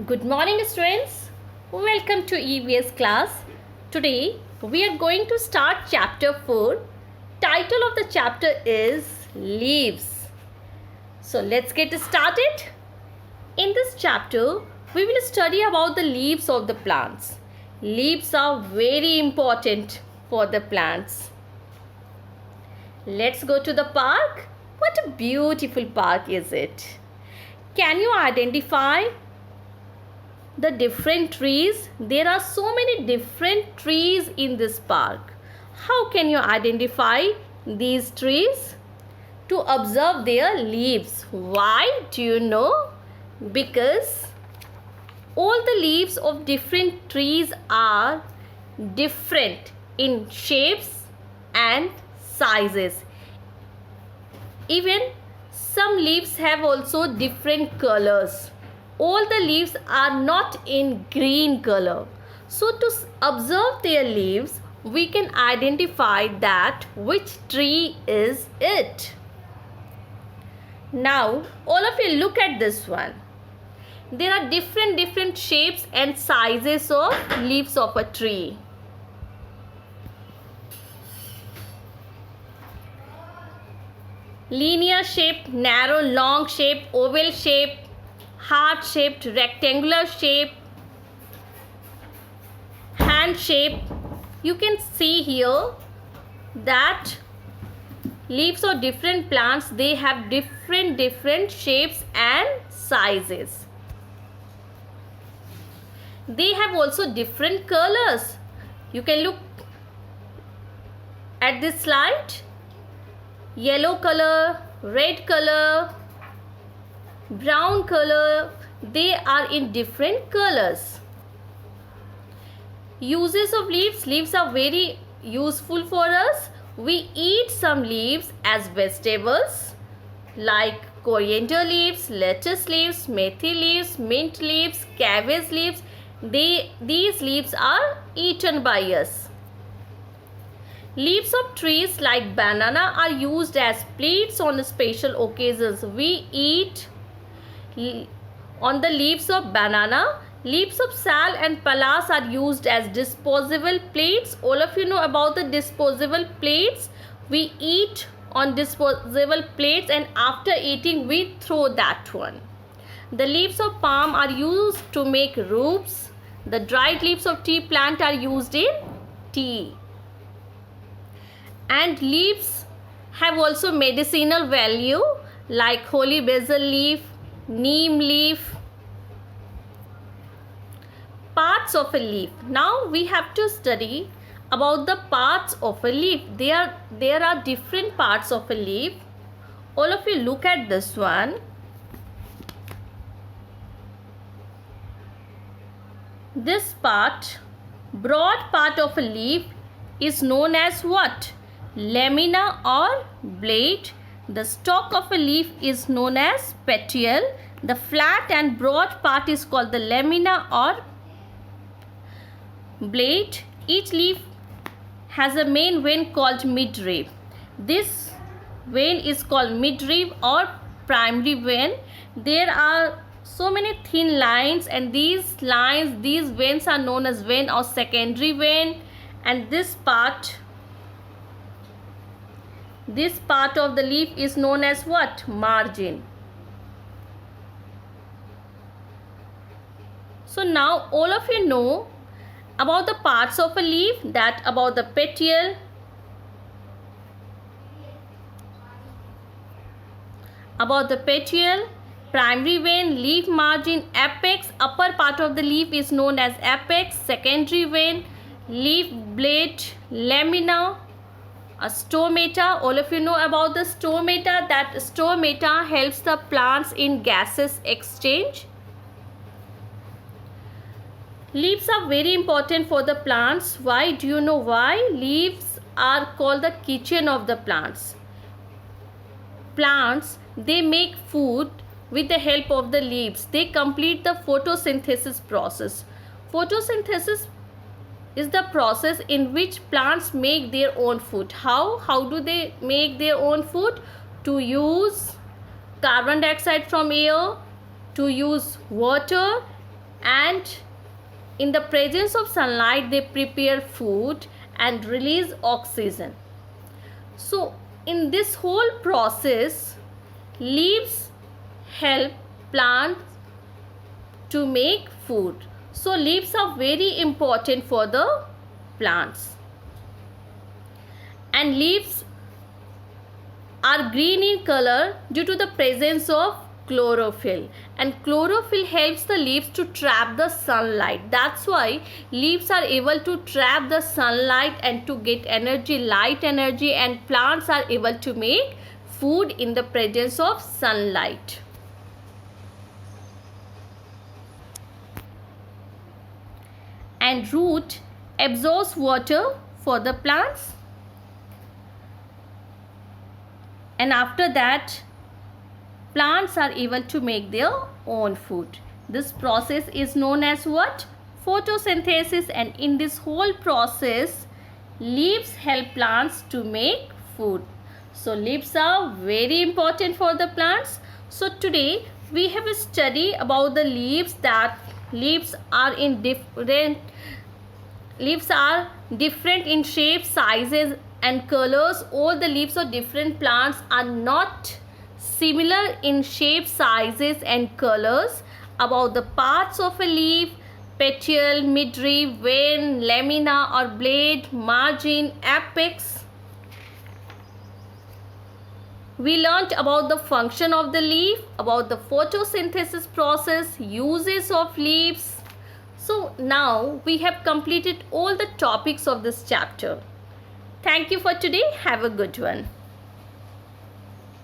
Good morning, students. Welcome to EVS class. Today we are going to start chapter 4. Title of the chapter is Leaves. So let's get started. In this chapter, we will study about the leaves of the plants. Leaves are very important for the plants. Let's go to the park. What a beautiful park is it? Can you identify the different trees? There are so many different trees in this park. How can you identify these trees? To observe their leaves. Why? Do you know? Because all the leaves of different trees are different in shapes and sizes. Even some leaves have also different colors. All the leaves are not in green color. So to observe their leaves, we can identify that which tree is it. Now, all of you look at this one. There are different shapes and sizes of leaves of a tree. Linear shape, narrow, long shape, oval shape, heart-shaped, rectangular shape, hand shape. You can see here that leaves of different plants, they have different shapes and sizes. They have also different colors. You can look at this slide. Yellow color, red color, brown color, they are in different colors. Uses of leaves. Leaves are very useful for us. We eat some leaves as vegetables like coriander leaves, lettuce leaves, methi leaves, mint leaves, cabbage leaves. These leaves are eaten by us. Leaves of trees like banana are used as plates on special occasions. We eat on the leaves of banana. Leaves of sal and palas are used as disposable plates. All of you know about the disposable plates. We eat on disposable plates and after eating we throw that one. The leaves of palm are used to make roofs. The dried leaves of tea plant are used in tea. And leaves have also medicinal value like holy basil leaf, neem leaf. Parts of a leaf. Now we have to study about the parts of a leaf. There are different parts of a leaf. All of you look at this one. This part, broad part of a leaf is known as what? Lamina or blade. The stalk of a leaf is known as petiole. The flat and broad part is called the lamina or blade. Each leaf has a main vein called midrib. This vein is called midrib or primary vein. There are so many thin lines, and these veins are known as vein or secondary vein. And this part of the leaf is known as what? Margin. So now all of you know about the parts of a leaf, that about the petiole, primary vein, leaf margin, apex. Upper part of the leaf is known as apex, secondary vein, leaf blade, lamina, a stomata. All of you know about the stomata. That stomata helps the plants in gaseous exchange. Leaves are very important for the plants. Why? Do you know why? Leaves are called the kitchen of the plants. Plants, they make food with the help of the leaves. They complete the photosynthesis process. Photosynthesis is the process in which plants make their own food. How do they make their own food? To use carbon dioxide from air, to use water and in the presence of sunlight they prepare food and release oxygen. So in this whole process, leaves help plants to make food. So leaves are very important for the plants. And leaves are green in color due to the presence of chlorophyll, and chlorophyll helps the leaves to trap the sunlight. That's why leaves are able to trap the sunlight and to get energy, light energy, and plants are able to make food in the presence of sunlight. And root absorbs water for the plants, and after that plants are able to make their own food. This process is known as what? Photosynthesis. And in this whole process, leaves help plants to make food. So leaves are very important for the plants. So today we have a study about the leaves, that leaves are different in shape, sizes and colors. All the leaves of different plants are not similar in shape, sizes and colors. About the parts of a leaf: petiole, midrib, vein, lamina or blade, margin, apex. We learnt about the function of the leaf, about the photosynthesis process, uses of leaves. So now we have completed all the topics of this chapter. Thank you for today. Have a good one.